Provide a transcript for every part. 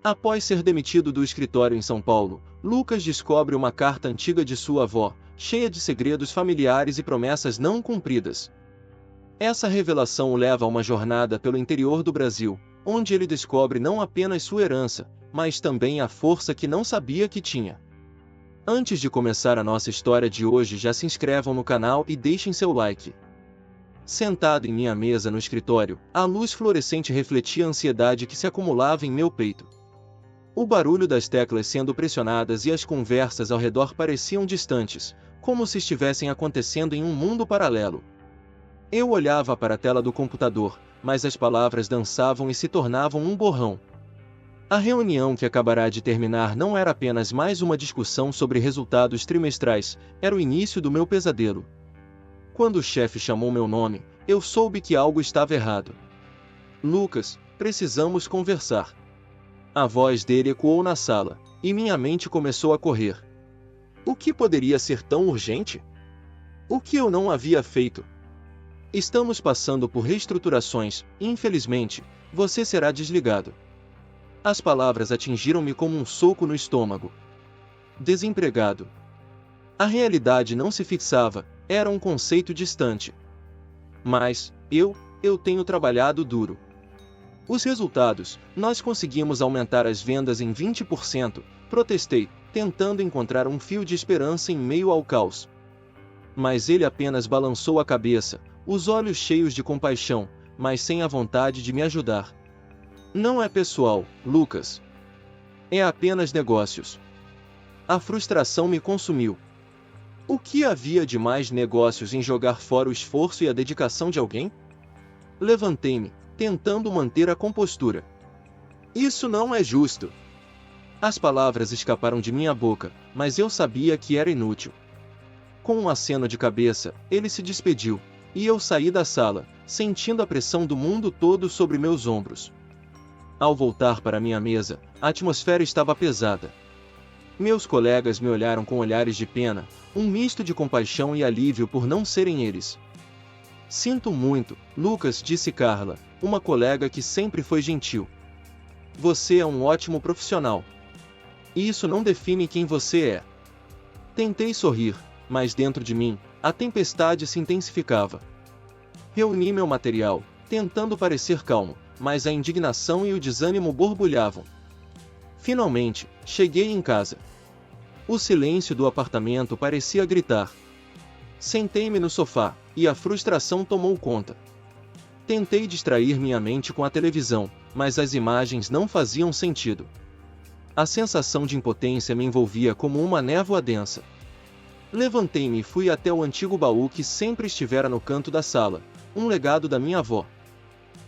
Após ser demitido do escritório em São Paulo, Lucas descobre uma carta antiga de sua avó, cheia de segredos familiares e promessas não cumpridas. Essa revelação o leva a uma jornada pelo interior do Brasil, onde ele descobre não apenas sua herança, mas também a força que não sabia que tinha. Antes de começar a nossa história de hoje, já se inscrevam no canal e deixem seu like. Sentado em minha mesa no escritório, a luz fluorescente refletia a ansiedade que se acumulava em meu peito. O barulho das teclas sendo pressionadas e as conversas ao redor pareciam distantes, como se estivessem acontecendo em um mundo paralelo. Eu olhava para a tela do computador, mas as palavras dançavam e se tornavam um borrão. A reunião que acabará de terminar não era apenas mais uma discussão sobre resultados trimestrais, era o início do meu pesadelo. Quando o chefe chamou meu nome, eu soube que algo estava errado. Lucas, precisamos conversar. A voz dele ecoou na sala, e minha mente começou a correr. O que poderia ser tão urgente? O que eu não havia feito? Estamos passando por reestruturações, e infelizmente, você será desligado. As palavras atingiram-me como um soco no estômago. Desempregado. A realidade não se fixava, era um conceito distante. Mas, eu tenho trabalhado duro. Os resultados, nós conseguimos aumentar as vendas em 20%, protestei, tentando encontrar um fio de esperança em meio ao caos. Mas ele apenas balançou a cabeça, os olhos cheios de compaixão, mas sem a vontade de me ajudar. Não é pessoal, Lucas. É apenas negócios. A frustração me consumiu. O que havia de mais negócios em jogar fora o esforço e a dedicação de alguém? Levantei-me, tentando manter a compostura. Isso não é justo. As palavras escaparam de minha boca, mas eu sabia que era inútil. Com um aceno de cabeça, ele se despediu, e eu saí da sala, sentindo a pressão do mundo todo sobre meus ombros. Ao voltar para minha mesa, a atmosfera estava pesada. Meus colegas me olharam com olhares de pena, um misto de compaixão e alívio por não serem eles. Sinto muito, Lucas, disse Carla, uma colega que sempre foi gentil. Você é um ótimo profissional. Isso não define quem você é. Tentei sorrir, mas dentro de mim, a tempestade se intensificava. Reuni meu material, tentando parecer calmo, mas a indignação e o desânimo borbulhavam. Finalmente, cheguei em casa. O silêncio do apartamento parecia gritar. Sentei-me no sofá, e a frustração tomou conta. Tentei distrair minha mente com a televisão, mas as imagens não faziam sentido. A sensação de impotência me envolvia como uma névoa densa. Levantei-me e fui até o antigo baú que sempre estivera no canto da sala, um legado da minha avó.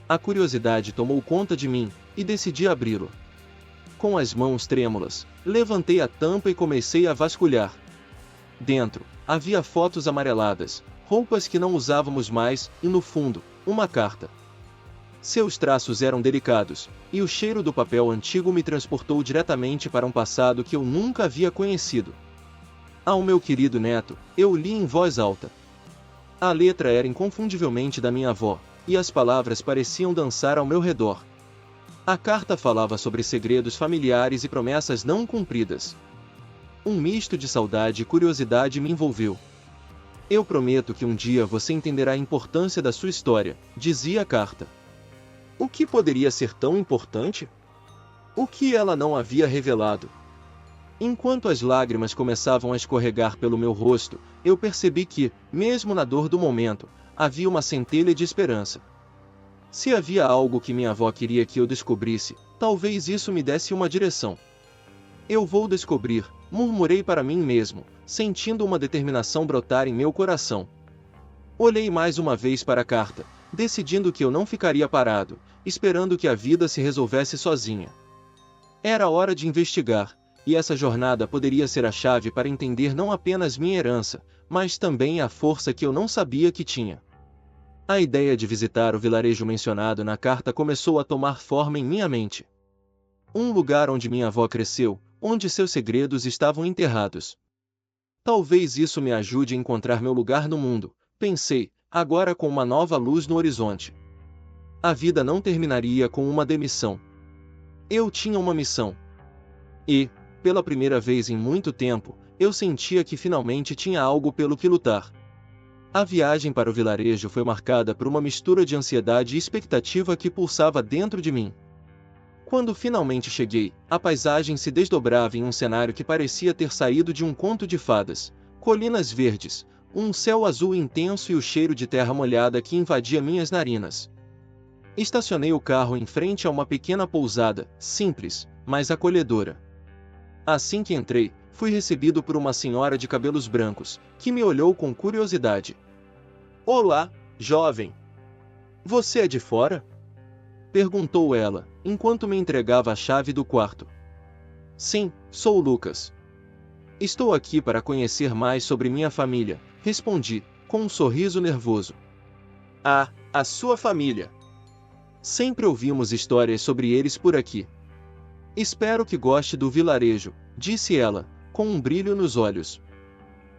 A curiosidade tomou conta de mim, e decidi abri-lo. Com as mãos trêmulas, levantei a tampa e comecei a vasculhar. Dentro, havia fotos amareladas, roupas que não usávamos mais, e no fundo, uma carta. Seus traços eram delicados, e o cheiro do papel antigo me transportou diretamente para um passado que eu nunca havia conhecido. Ao meu querido neto, eu li em voz alta. A letra era inconfundivelmente da minha avó, e as palavras pareciam dançar ao meu redor. A carta falava sobre segredos familiares e promessas não cumpridas. Um misto de saudade e curiosidade me envolveu. Eu prometo que um dia você entenderá a importância da sua história, dizia a carta. O que poderia ser tão importante? O que ela não havia revelado? Enquanto as lágrimas começavam a escorregar pelo meu rosto, eu percebi que, mesmo na dor do momento, havia uma centelha de esperança. Se havia algo que minha avó queria que eu descobrisse, talvez isso me desse uma direção. Eu vou descobrir, murmurei para mim mesmo, sentindo uma determinação brotar em meu coração. Olhei mais uma vez para a carta, decidindo que eu não ficaria parado, esperando que a vida se resolvesse sozinha. Era hora de investigar, e essa jornada poderia ser a chave para entender não apenas minha herança, mas também a força que eu não sabia que tinha. A ideia de visitar o vilarejo mencionado na carta começou a tomar forma em minha mente. Um lugar onde minha avó cresceu, onde seus segredos estavam enterrados. Talvez isso me ajude a encontrar meu lugar no mundo, pensei, agora com uma nova luz no horizonte. A vida não terminaria com uma demissão. Eu tinha uma missão. E, pela primeira vez em muito tempo, eu sentia que finalmente tinha algo pelo que lutar. A viagem para o vilarejo foi marcada por uma mistura de ansiedade e expectativa que pulsava dentro de mim. Quando finalmente cheguei, a paisagem se desdobrava em um cenário que parecia ter saído de um conto de fadas. Colinas verdes, um céu azul intenso e o cheiro de terra molhada que invadia minhas narinas. Estacionei o carro em frente a uma pequena pousada, simples, mas acolhedora. Assim que entrei, fui recebido por uma senhora de cabelos brancos, que me olhou com curiosidade. "Olá, jovem. Você é de fora?" perguntou ela, enquanto me entregava a chave do quarto. "Sim, sou Lucas. Estou aqui para conhecer mais sobre minha família", respondi, com um sorriso nervoso. "Ah, a sua família. Sempre ouvimos histórias sobre eles por aqui. Espero que goste do vilarejo", disse ela, com um brilho nos olhos.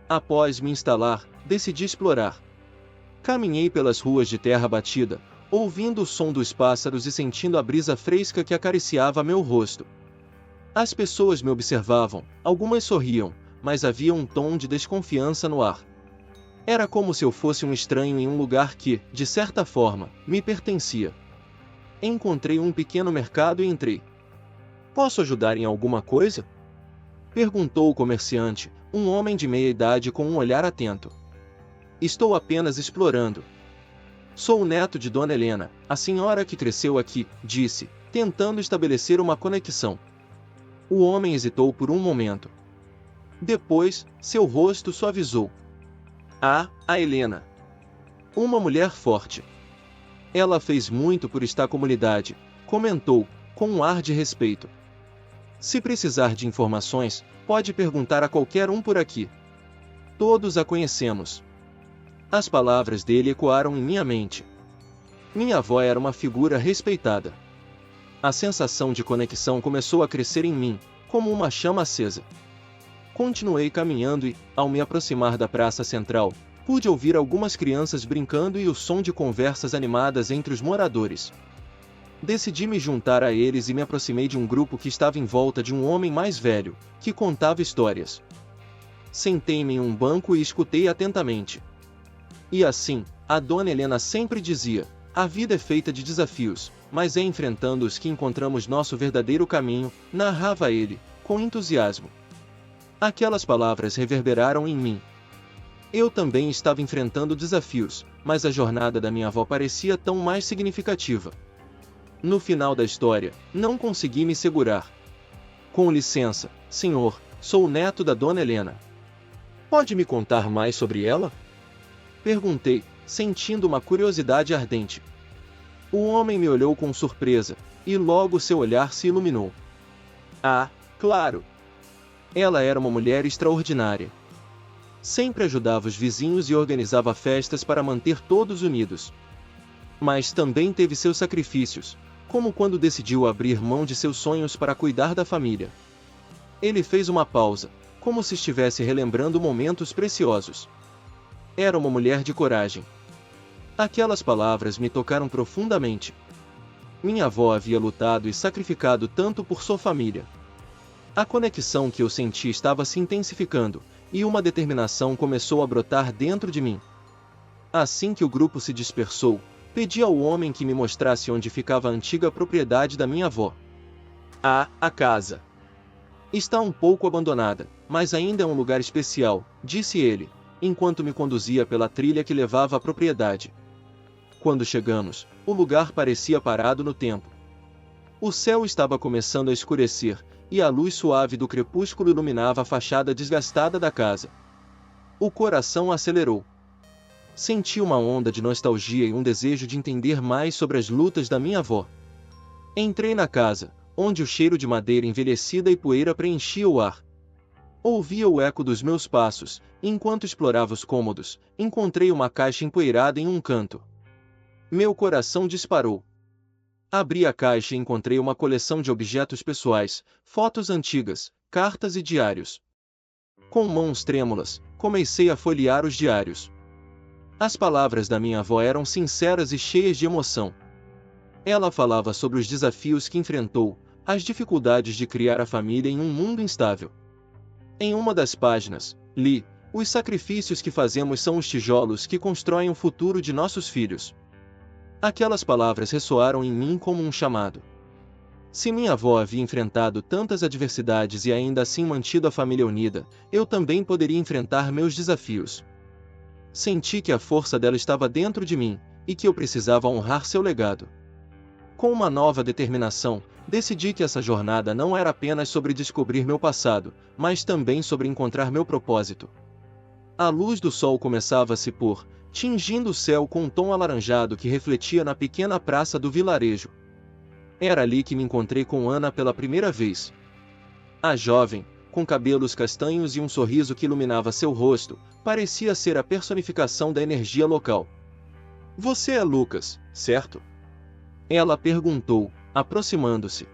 Após me instalar, decidi explorar. Caminhei pelas ruas de terra batida, ouvindo o som dos pássaros e sentindo a brisa fresca que acariciava meu rosto. As pessoas me observavam, algumas sorriam, mas havia um tom de desconfiança no ar. Era como se eu fosse um estranho em um lugar que, de certa forma, me pertencia. Encontrei um pequeno mercado e entrei. "Posso ajudar em alguma coisa?" perguntou o comerciante, um homem de meia idade com um olhar atento. "Estou apenas explorando. Sou o neto de Dona Helena, a senhora que cresceu aqui", disse, tentando estabelecer uma conexão. O homem hesitou por um momento. Depois, seu rosto suavizou. "Ah, a Helena. Uma mulher forte. Ela fez muito por esta comunidade", comentou, com um ar de respeito. "Se precisar de informações, pode perguntar a qualquer um por aqui. Todos a conhecemos." As palavras dele ecoaram em minha mente. Minha avó era uma figura respeitada. A sensação de conexão começou a crescer em mim, como uma chama acesa. Continuei caminhando e, ao me aproximar da praça central, pude ouvir algumas crianças brincando e o som de conversas animadas entre os moradores. Decidi me juntar a eles e me aproximei de um grupo que estava em volta de um homem mais velho, que contava histórias. Sentei-me em um banco e escutei atentamente. E assim, a Dona Helena sempre dizia: "A vida é feita de desafios, mas é enfrentando-os que encontramos nosso verdadeiro caminho", narrava ele, com entusiasmo. Aquelas palavras reverberaram em mim. Eu também estava enfrentando desafios, mas a jornada da minha avó parecia tão mais significativa. No final da história, não consegui me segurar. "Com licença, senhor, sou o neto da Dona Helena. Pode me contar mais sobre ela?" perguntei, sentindo uma curiosidade ardente. O homem me olhou com surpresa, e logo seu olhar se iluminou. "Ah, claro! Ela era uma mulher extraordinária. Sempre ajudava os vizinhos e organizava festas para manter todos unidos. Mas também teve seus sacrifícios, como quando decidiu abrir mão de seus sonhos para cuidar da família." Ele fez uma pausa, como se estivesse relembrando momentos preciosos. Era uma mulher de coragem. Aquelas palavras me tocaram profundamente. Minha avó havia lutado e sacrificado tanto por sua família. A conexão que eu senti estava se intensificando, e uma determinação começou a brotar dentro de mim. Assim que o grupo se dispersou, pedi ao homem que me mostrasse onde ficava a antiga propriedade da minha avó. "Ah, a casa. Está um pouco abandonada, mas ainda é um lugar especial", disse ele, enquanto me conduzia pela trilha que levava à propriedade. Quando chegamos, o lugar parecia parado no tempo. O céu estava começando a escurecer, e a luz suave do crepúsculo iluminava a fachada desgastada da casa. O coração acelerou. Senti uma onda de nostalgia e um desejo de entender mais sobre as lutas da minha avó. Entrei na casa, onde o cheiro de madeira envelhecida e poeira preenchia o ar. Ouvia o eco dos meus passos, e enquanto explorava os cômodos, encontrei uma caixa empoeirada em um canto. Meu coração disparou. Abri a caixa e encontrei uma coleção de objetos pessoais, fotos antigas, cartas e diários. Com mãos trêmulas, comecei a folhear os diários. As palavras da minha avó eram sinceras e cheias de emoção. Ela falava sobre os desafios que enfrentou, As dificuldades de criar a família em um mundo instável. Em uma das páginas, li: os sacrifícios que fazemos são os tijolos que constroem o futuro de nossos filhos. Aquelas palavras ressoaram em mim como um chamado. Se minha avó havia enfrentado tantas adversidades e ainda assim mantido a família unida, eu também poderia enfrentar meus desafios. Senti que a força dela estava dentro de mim, e que eu precisava honrar seu legado. Com uma nova determinação, decidi que essa jornada não era apenas sobre descobrir meu passado, mas também sobre encontrar meu propósito. A luz do sol começava a se pôr, tingindo o céu com um tom alaranjado que refletia na pequena praça do vilarejo. Era ali que me encontrei com Ana pela primeira vez. A jovem, com cabelos castanhos e um sorriso que iluminava seu rosto, parecia ser a personificação da energia local. Você é Lucas, certo? Ela perguntou, aproximando-se.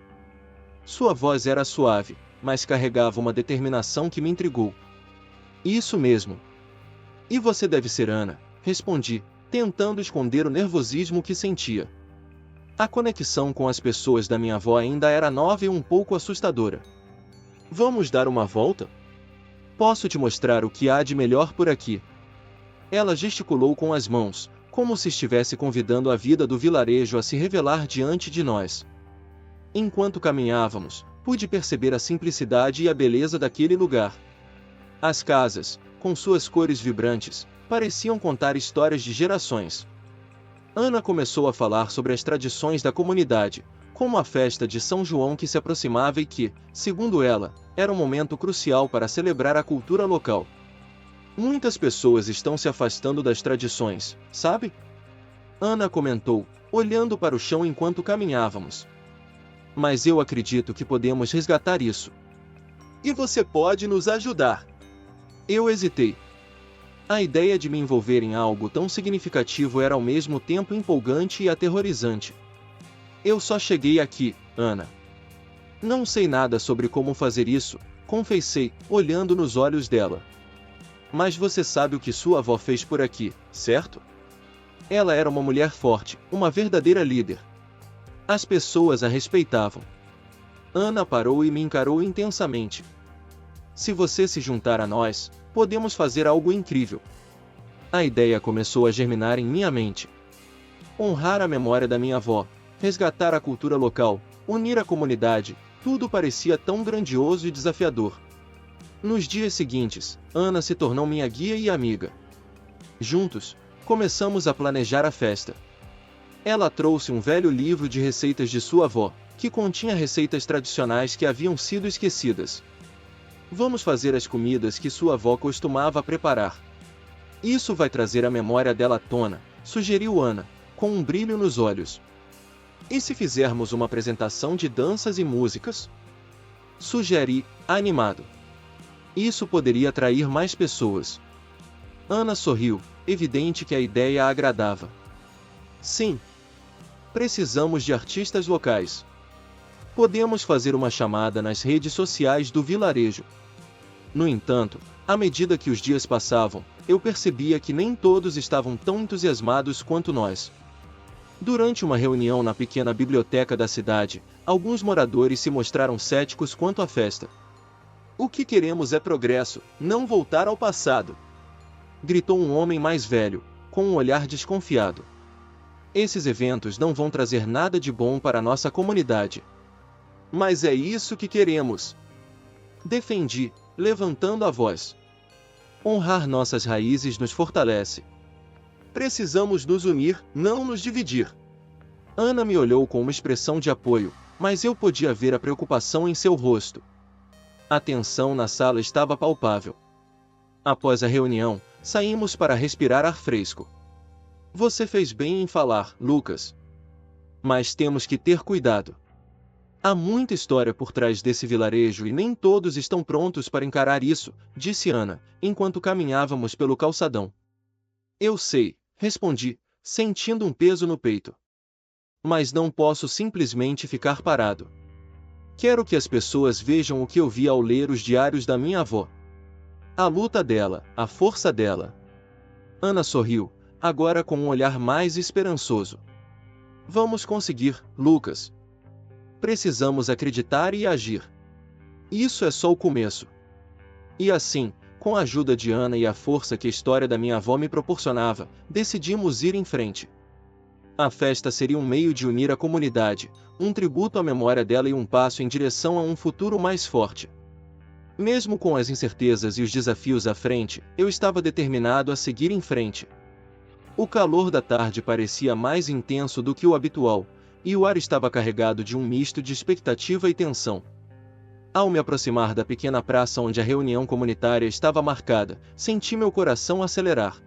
Sua voz era suave, mas carregava uma determinação que me intrigou. Isso mesmo. E você deve ser Ana, respondi, tentando esconder o nervosismo que sentia. A conexão com as pessoas da minha avó ainda era nova e um pouco assustadora. Vamos dar uma volta? Posso te mostrar o que há de melhor por aqui. Ela gesticulou com as mãos, como se estivesse convidando a vida do vilarejo a se revelar diante de nós. Enquanto caminhávamos, pude perceber a simplicidade e a beleza daquele lugar. As casas, com suas cores vibrantes, pareciam contar histórias de gerações. Ana começou a falar sobre as tradições da comunidade, como a festa de São João que se aproximava e que, segundo ela, era um momento crucial para celebrar a cultura local. Muitas pessoas estão se afastando das tradições, sabe? Ana comentou, olhando para o chão enquanto caminhávamos. Mas eu acredito que podemos resgatar isso. E você pode nos ajudar. Eu hesitei. A ideia de me envolver em algo tão significativo era ao mesmo tempo empolgante e aterrorizante. Eu só cheguei aqui, Ana. Não sei nada sobre como fazer isso, confessei, olhando nos olhos dela. Mas você sabe o que sua avó fez por aqui, certo? Ela era uma mulher forte, uma verdadeira líder. As pessoas a respeitavam. Ana parou e me encarou intensamente. Se você se juntar a nós, podemos fazer algo incrível. A ideia começou a germinar em minha mente. Honrar a memória da minha avó, resgatar a cultura local, unir a comunidade, tudo parecia tão grandioso e desafiador. Nos dias seguintes, Ana se tornou minha guia e amiga. Juntos, começamos a planejar a festa. Ela trouxe um velho livro de receitas de sua avó, que continha receitas tradicionais que haviam sido esquecidas. Vamos fazer as comidas que sua avó costumava preparar. Isso vai trazer a memória dela à tona, sugeriu Ana, com um brilho nos olhos. E se fizermos uma apresentação de danças e músicas? Sugeri, animado. Isso poderia atrair mais pessoas. Ana sorriu, evidente que a ideia a agradava. Sim. Precisamos de artistas locais. Podemos fazer uma chamada nas redes sociais do vilarejo. No entanto, à medida que os dias passavam, eu percebia que nem todos estavam tão entusiasmados quanto nós. Durante uma reunião na pequena biblioteca da cidade, alguns moradores se mostraram céticos quanto à festa. O que queremos é progresso, não voltar ao passado, gritou um homem mais velho, com um olhar desconfiado. Esses eventos não vão trazer nada de bom para a nossa comunidade. Mas é isso que queremos. Defendi, levantando a voz. Honrar nossas raízes nos fortalece. Precisamos nos unir, não nos dividir. Ana me olhou com uma expressão de apoio, mas eu podia ver a preocupação em seu rosto. A tensão na sala estava palpável. Após a reunião, saímos para respirar ar fresco. Você fez bem em falar, Lucas. Mas temos que ter cuidado. Há muita história por trás desse vilarejo e nem todos estão prontos para encarar isso, disse Ana, enquanto caminhávamos pelo calçadão. Eu sei, respondi, sentindo um peso no peito. Mas não posso simplesmente ficar parado. Quero que as pessoas vejam o que eu vi ao ler os diários da minha avó. A luta dela, a força dela. Ana sorriu, agora com um olhar mais esperançoso. Vamos conseguir, Lucas. Precisamos acreditar e agir. Isso é só o começo. E assim, com a ajuda de Ana e a força que a história da minha avó me proporcionava, decidimos ir em frente. A festa seria um meio de unir a comunidade, um tributo à memória dela e um passo em direção a um futuro mais forte. Mesmo com as incertezas e os desafios à frente, eu estava determinado a seguir em frente. O calor da tarde parecia mais intenso do que o habitual, e o ar estava carregado de um misto de expectativa e tensão. Ao me aproximar da pequena praça onde a reunião comunitária estava marcada, senti meu coração acelerar.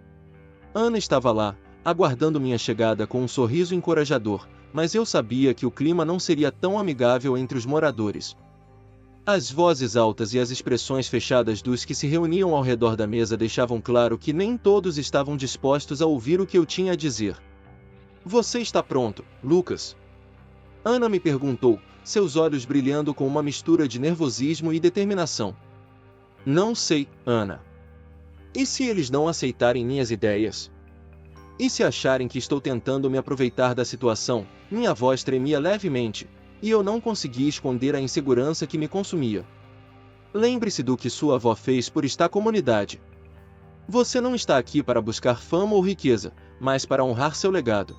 Ana estava lá, aguardando minha chegada com um sorriso encorajador, mas eu sabia que o clima não seria tão amigável entre os moradores. As vozes altas e as expressões fechadas dos que se reuniam ao redor da mesa deixavam claro que nem todos estavam dispostos a ouvir o que eu tinha a dizer. Você está pronto, Lucas? Ana me perguntou, seus olhos brilhando com uma mistura de nervosismo e determinação. Não sei, Ana. E se eles não aceitarem minhas ideias? E se acharem que estou tentando me aproveitar da situação? Minha voz tremia levemente, e eu não conseguia esconder a insegurança que me consumia. Lembre-se do que sua avó fez por esta comunidade. Você não está aqui para buscar fama ou riqueza, mas para honrar seu legado.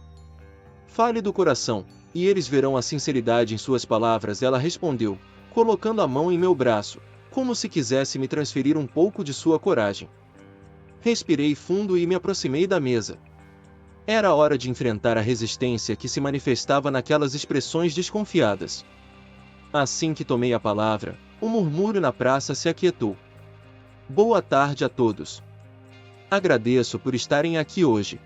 Fale do coração, e eles verão a sinceridade em suas palavras, ela respondeu, colocando a mão em meu braço, como se quisesse me transferir um pouco de sua coragem. Respirei fundo e me aproximei da mesa. Era hora de enfrentar a resistência que se manifestava naquelas expressões desconfiadas. Assim que tomei a palavra, o murmúrio na praça se aquietou. Boa tarde a todos. Agradeço por estarem aqui hoje.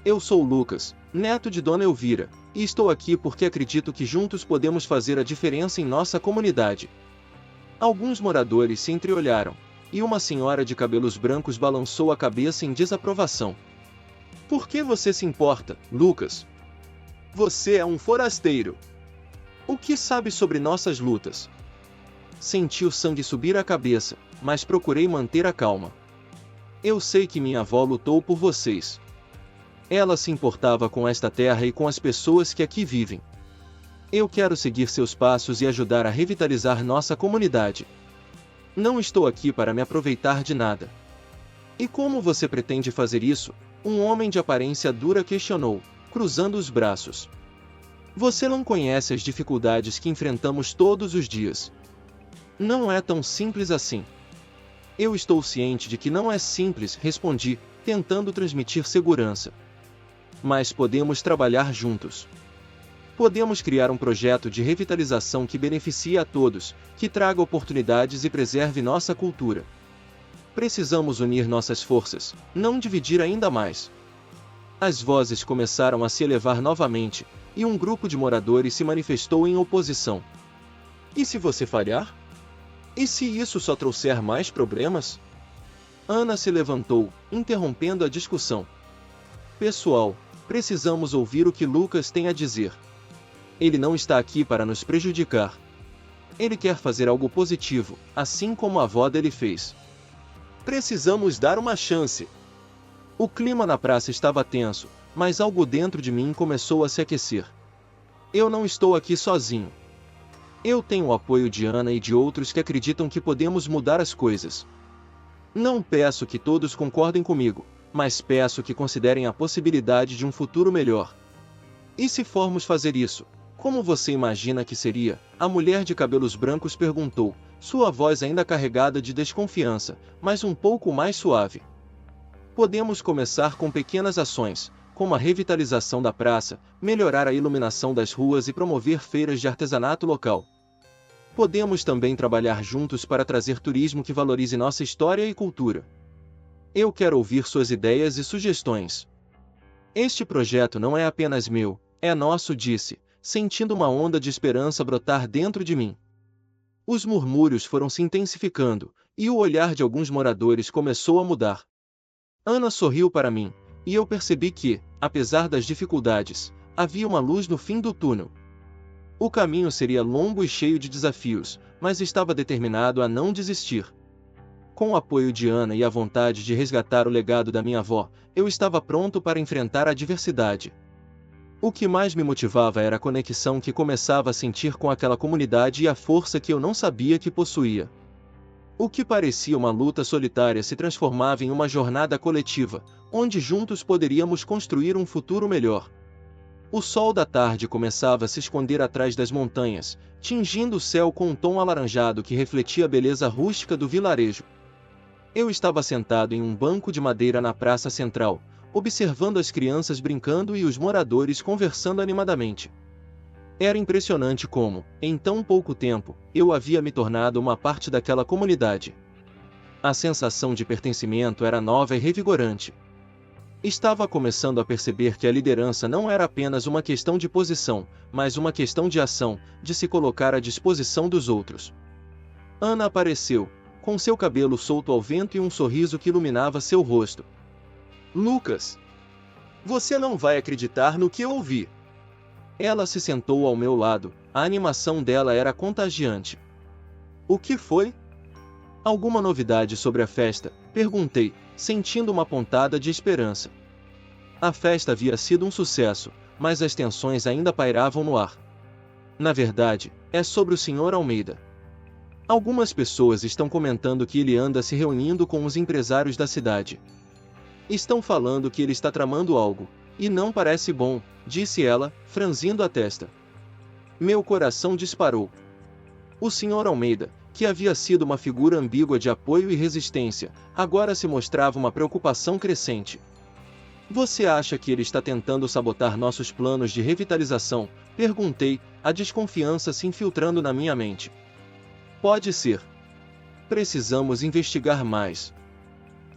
Eu sou Lucas, neto de Dona Elvira, e estou aqui porque acredito que juntos podemos fazer a diferença em nossa comunidade. Alguns moradores se entreolharam, e uma senhora de cabelos brancos balançou a cabeça em desaprovação. Por que você se importa, Lucas? Você é um forasteiro. O que sabe sobre nossas lutas? Senti o sangue subir à cabeça, mas procurei manter a calma. Eu sei que minha avó lutou por vocês. Ela se importava com esta terra e com as pessoas que aqui vivem. Eu quero seguir seus passos e ajudar a revitalizar nossa comunidade. Não estou aqui para me aproveitar de nada. E como você pretende fazer isso? Um homem de aparência dura questionou, cruzando os braços. Você não conhece as dificuldades que enfrentamos todos os dias. Não é tão simples assim. Eu estou ciente de que não é simples, respondi, tentando transmitir segurança. Mas podemos trabalhar juntos. Podemos criar um projeto de revitalização que beneficie a todos, que traga oportunidades e preserve nossa cultura. Precisamos unir nossas forças, não dividir ainda mais. As vozes começaram a se elevar novamente, e um grupo de moradores se manifestou em oposição. E se você falhar? E se isso só trouxer mais problemas? Ana se levantou, interrompendo a discussão. Pessoal, precisamos ouvir o que Lucas tem a dizer. Ele não está aqui para nos prejudicar. Ele quer fazer algo positivo, assim como a avó dele fez. Precisamos dar uma chance. O clima na praça estava tenso, mas algo dentro de mim começou a se aquecer. Eu não estou aqui sozinho. Eu tenho o apoio de Ana e de outros que acreditam que podemos mudar as coisas. Não peço que todos concordem comigo, mas peço que considerem a possibilidade de um futuro melhor. E se formos fazer isso, como você imagina que seria? A mulher de cabelos brancos perguntou, sua voz ainda carregada de desconfiança, mas um pouco mais suave. Podemos começar com pequenas ações, como a revitalização da praça, melhorar a iluminação das ruas e promover feiras de artesanato local. Podemos também trabalhar juntos para trazer turismo que valorize nossa história e cultura. Eu quero ouvir suas ideias e sugestões. Este projeto não é apenas meu, é nosso, disse, sentindo uma onda de esperança brotar dentro de mim. Os murmúrios foram se intensificando, e o olhar de alguns moradores começou a mudar. Ana sorriu para mim, e eu percebi que, apesar das dificuldades, havia uma luz no fim do túnel. O caminho seria longo e cheio de desafios, mas estava determinado a não desistir. Com o apoio de Ana e a vontade de resgatar o legado da minha avó, eu estava pronto para enfrentar a adversidade. O que mais me motivava era a conexão que começava a sentir com aquela comunidade e a força que eu não sabia que possuía. O que parecia uma luta solitária se transformava em uma jornada coletiva, onde juntos poderíamos construir um futuro melhor. O sol da tarde começava a se esconder atrás das montanhas, tingindo o céu com um tom alaranjado que refletia a beleza rústica do vilarejo. Eu estava sentado em um banco de madeira na praça central, observando as crianças brincando e os moradores conversando animadamente. Era impressionante como, em tão pouco tempo, eu havia me tornado uma parte daquela comunidade. A sensação de pertencimento era nova e revigorante. Estava começando a perceber que a liderança não era apenas uma questão de posição, mas uma questão de ação, de se colocar à disposição dos outros. Ana apareceu, com seu cabelo solto ao vento e um sorriso que iluminava seu rosto. Lucas, você não vai acreditar no que eu ouvi. Ela se sentou ao meu lado, a animação dela era contagiante. O que foi? Alguma novidade sobre a festa? Perguntei, sentindo uma pontada de esperança. A festa havia sido um sucesso, mas as tensões ainda pairavam no ar. Na verdade, é sobre o Sr. Almeida. Algumas pessoas estão comentando que ele anda se reunindo com os empresários da cidade. Estão falando que ele está tramando algo, e não parece bom, disse ela, franzindo a testa. Meu coração disparou. O Sr. Almeida, que havia sido uma figura ambígua de apoio e resistência, agora se mostrava uma preocupação crescente. Você acha que ele está tentando sabotar nossos planos de revitalização? Perguntei, a desconfiança se infiltrando na minha mente. Pode ser. Precisamos investigar mais.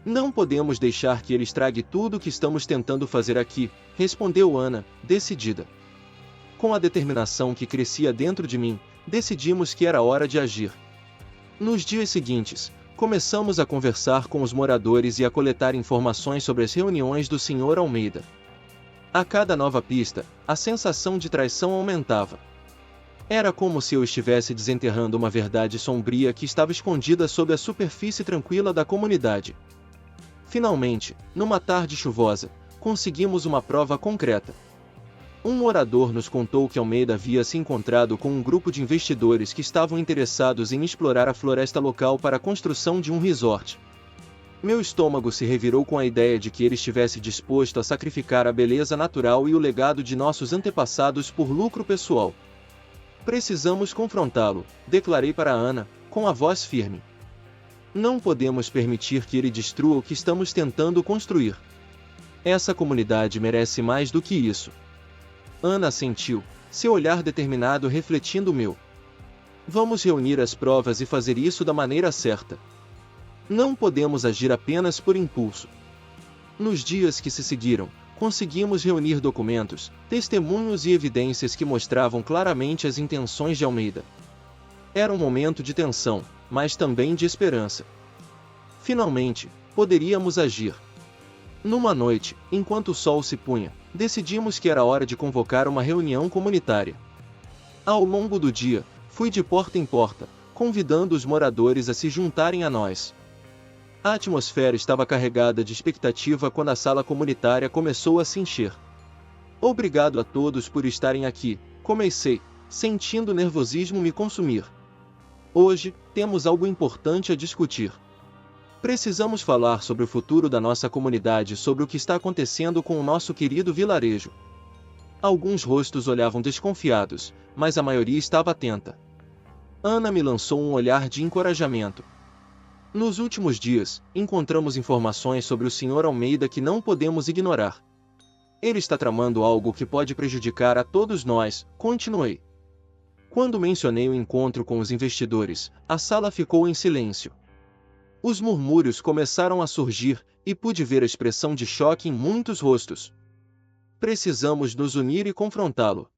Não podemos deixar que ele estrague tudo o que estamos tentando fazer aqui, respondeu Ana, decidida. Com a determinação que crescia dentro de mim, decidimos que era hora de agir. Nos dias seguintes, começamos a conversar com os moradores e a coletar informações sobre as reuniões do Sr. Almeida. A cada nova pista, a sensação de traição aumentava. Era como se eu estivesse desenterrando uma verdade sombria que estava escondida sob a superfície tranquila da comunidade. Finalmente, numa tarde chuvosa, conseguimos uma prova concreta. Um morador nos contou que Almeida havia se encontrado com um grupo de investidores que estavam interessados em explorar a floresta local para a construção de um resort. Meu estômago se revirou com a ideia de que ele estivesse disposto a sacrificar a beleza natural e o legado de nossos antepassados por lucro pessoal. Precisamos confrontá-lo, declarei para Ana, com a voz firme. Não podemos permitir que ele destrua o que estamos tentando construir. Essa comunidade merece mais do que isso. Ana assentiu, seu olhar determinado refletindo o meu. Vamos reunir as provas e fazer isso da maneira certa. Não podemos agir apenas por impulso. Nos dias que se seguiram, conseguimos reunir documentos, testemunhos e evidências que mostravam claramente as intenções de Almeida. Era um momento de tensão, mas também de esperança. Finalmente, poderíamos agir. Numa noite, enquanto o sol se punha, decidimos que era hora de convocar uma reunião comunitária. Ao longo do dia, fui de porta em porta, convidando os moradores a se juntarem a nós. A atmosfera estava carregada de expectativa quando a sala comunitária começou a se encher. Obrigado a todos por estarem aqui, comecei, sentindo o nervosismo me consumir. Hoje, temos algo importante a discutir. Precisamos falar sobre o futuro da nossa comunidade, sobre o que está acontecendo com o nosso querido vilarejo. Alguns rostos olhavam desconfiados, mas a maioria estava atenta. Ana me lançou um olhar de encorajamento. Nos últimos dias, encontramos informações sobre o Sr. Almeida que não podemos ignorar. Ele está tramando algo que pode prejudicar a todos nós, continuei. Quando mencionei o encontro com os investidores, a sala ficou em silêncio. Os murmúrios começaram a surgir, e pude ver a expressão de choque em muitos rostos. Precisamos nos unir e confrontá-lo.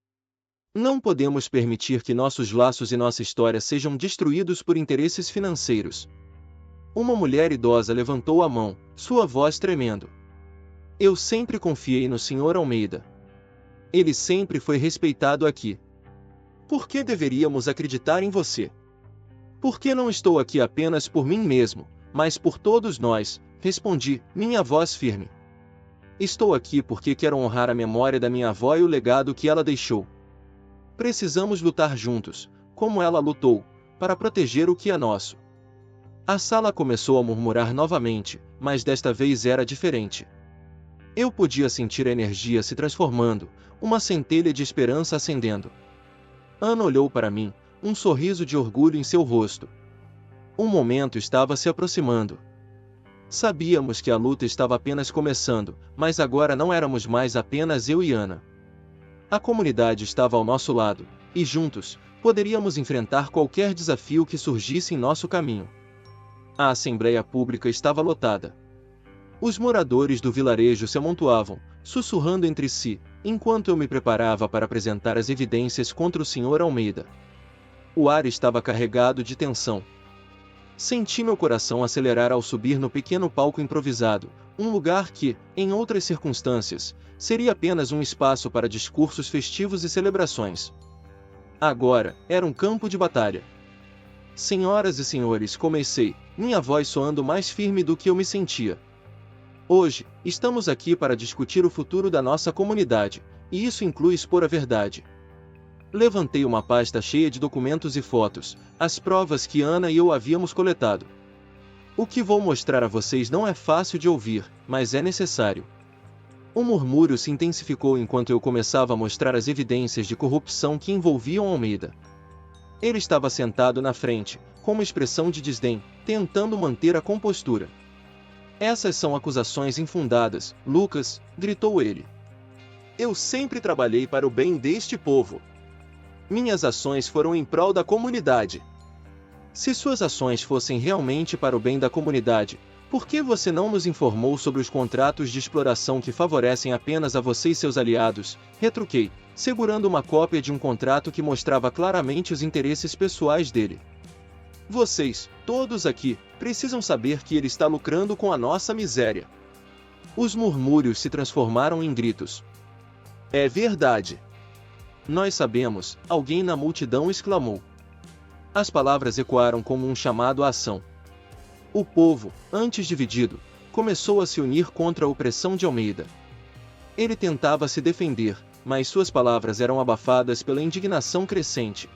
Não podemos permitir que nossos laços e nossa história sejam destruídos por interesses financeiros. Uma mulher idosa levantou a mão, sua voz tremendo. Eu sempre confiei no Sr. Almeida. Ele sempre foi respeitado aqui. Por que deveríamos acreditar em você? Porque não estou aqui apenas por mim mesmo, mas por todos nós, respondi, minha voz firme. Estou aqui porque quero honrar a memória da minha avó e o legado que ela deixou. Precisamos lutar juntos, como ela lutou, para proteger o que é nosso. A sala começou a murmurar novamente, mas desta vez era diferente. Eu podia sentir a energia se transformando, uma centelha de esperança acendendo. Ana olhou para mim, um sorriso de orgulho em seu rosto. Um momento estava se aproximando. Sabíamos que a luta estava apenas começando, mas agora não éramos mais apenas eu e Ana. A comunidade estava ao nosso lado, e juntos, poderíamos enfrentar qualquer desafio que surgisse em nosso caminho. A Assembleia Pública estava lotada. Os moradores do vilarejo se amontoavam, sussurrando entre si, enquanto eu me preparava para apresentar as evidências contra o Sr. Almeida. O ar estava carregado de tensão. Senti meu coração acelerar ao subir no pequeno palco improvisado, um lugar que, em outras circunstâncias, seria apenas um espaço para discursos festivos e celebrações. Agora, era um campo de batalha. Senhoras e senhores, comecei, minha voz soando mais firme do que eu me sentia. Hoje, estamos aqui para discutir o futuro da nossa comunidade, e isso inclui expor a verdade. Levantei uma pasta cheia de documentos e fotos, as provas que Ana e eu havíamos coletado. O que vou mostrar a vocês não é fácil de ouvir, mas é necessário. O murmúrio se intensificou enquanto eu começava a mostrar as evidências de corrupção que envolviam Almeida. Ele estava sentado na frente, com uma expressão de desdém, tentando manter a compostura. Essas são acusações infundadas, Lucas, gritou ele. Eu sempre trabalhei para o bem deste povo. Minhas ações foram em prol da comunidade. Se suas ações fossem realmente para o bem da comunidade, por que você não nos informou sobre os contratos de exploração que favorecem apenas a você e seus aliados? Retruquei, segurando uma cópia de um contrato que mostrava claramente os interesses pessoais dele. Vocês, todos aqui, precisam saber que ele está lucrando com a nossa miséria. Os murmúrios se transformaram em gritos. É verdade. Nós sabemos, alguém na multidão exclamou. As palavras ecoaram como um chamado à ação. O povo, antes dividido, começou a se unir contra a opressão de Almeida. Ele tentava se defender, mas suas palavras eram abafadas pela indignação crescente.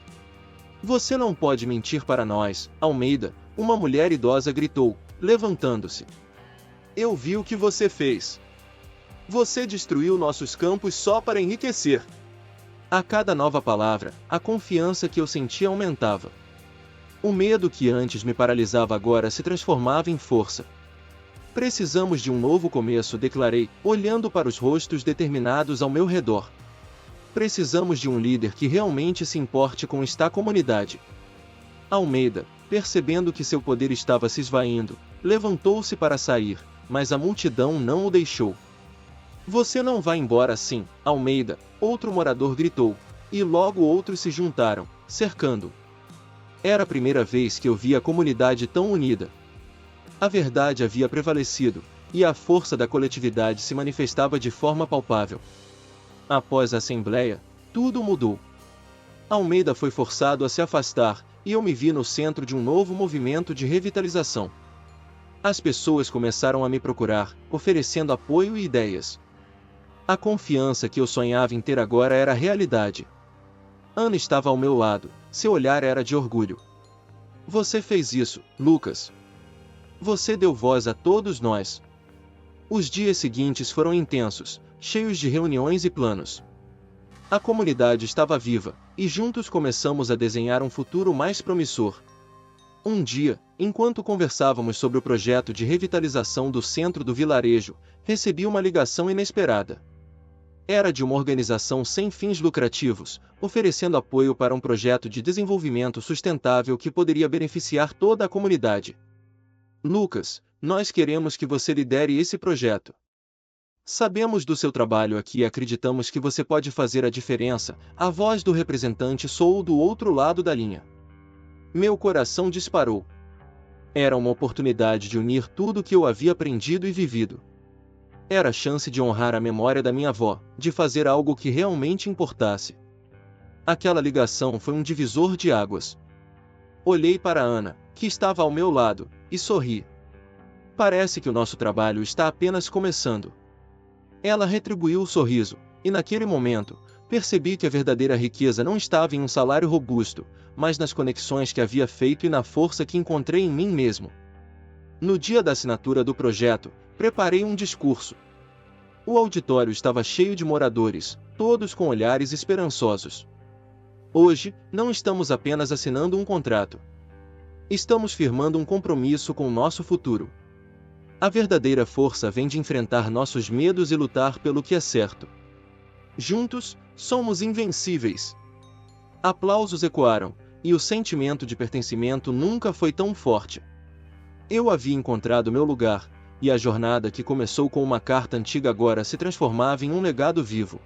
Você não pode mentir para nós, Almeida, uma mulher idosa gritou, levantando-se. Eu vi o que você fez. Você destruiu nossos campos só para enriquecer. A cada nova palavra, a confiança que eu sentia aumentava. O medo que antes me paralisava agora se transformava em força. Precisamos de um novo começo, declarei, olhando para os rostos determinados ao meu redor. Precisamos de um líder que realmente se importe com esta comunidade. Almeida, percebendo que seu poder estava se esvaindo, levantou-se para sair, mas a multidão não o deixou. Você não vai embora assim, Almeida, outro morador gritou, e logo outros se juntaram, cercando. Era a primeira vez que eu via a comunidade tão unida. A verdade havia prevalecido, e a força da coletividade se manifestava de forma palpável. Após a assembleia, tudo mudou. Almeida foi forçado a se afastar, e eu me vi no centro de um novo movimento de revitalização. As pessoas começaram a me procurar, oferecendo apoio e ideias. A confiança que eu sonhava em ter agora era realidade. Ana estava ao meu lado, seu olhar era de orgulho. Você fez isso, Lucas. Você deu voz a todos nós. Os dias seguintes foram intensos, cheios de reuniões e planos. A comunidade estava viva, e juntos começamos a desenhar um futuro mais promissor. Um dia, enquanto conversávamos sobre o projeto de revitalização do centro do vilarejo, recebi uma ligação inesperada. Era de uma organização sem fins lucrativos, oferecendo apoio para um projeto de desenvolvimento sustentável que poderia beneficiar toda a comunidade. Lucas, nós queremos que você lidere esse projeto. Sabemos do seu trabalho aqui e acreditamos que você pode fazer a diferença. A voz do representante soou do outro lado da linha. Meu coração disparou. Era uma oportunidade de unir tudo o que eu havia aprendido e vivido. Era a chance de honrar a memória da minha avó, de fazer algo que realmente importasse. Aquela ligação foi um divisor de águas. Olhei para Ana, que estava ao meu lado, e sorri. Parece que o nosso trabalho está apenas começando. Ela retribuiu o sorriso, e naquele momento, percebi que a verdadeira riqueza não estava em um salário robusto, mas nas conexões que havia feito e na força que encontrei em mim mesmo. No dia da assinatura do projeto, preparei um discurso. O auditório estava cheio de moradores, todos com olhares esperançosos. Hoje, não estamos apenas assinando um contrato. Estamos firmando um compromisso com o nosso futuro. A verdadeira força vem de enfrentar nossos medos e lutar pelo que é certo. Juntos, somos invencíveis. Aplausos ecoaram, e o sentimento de pertencimento nunca foi tão forte. Eu havia encontrado meu lugar, e a jornada que começou com uma carta antiga agora se transformava em um legado vivo.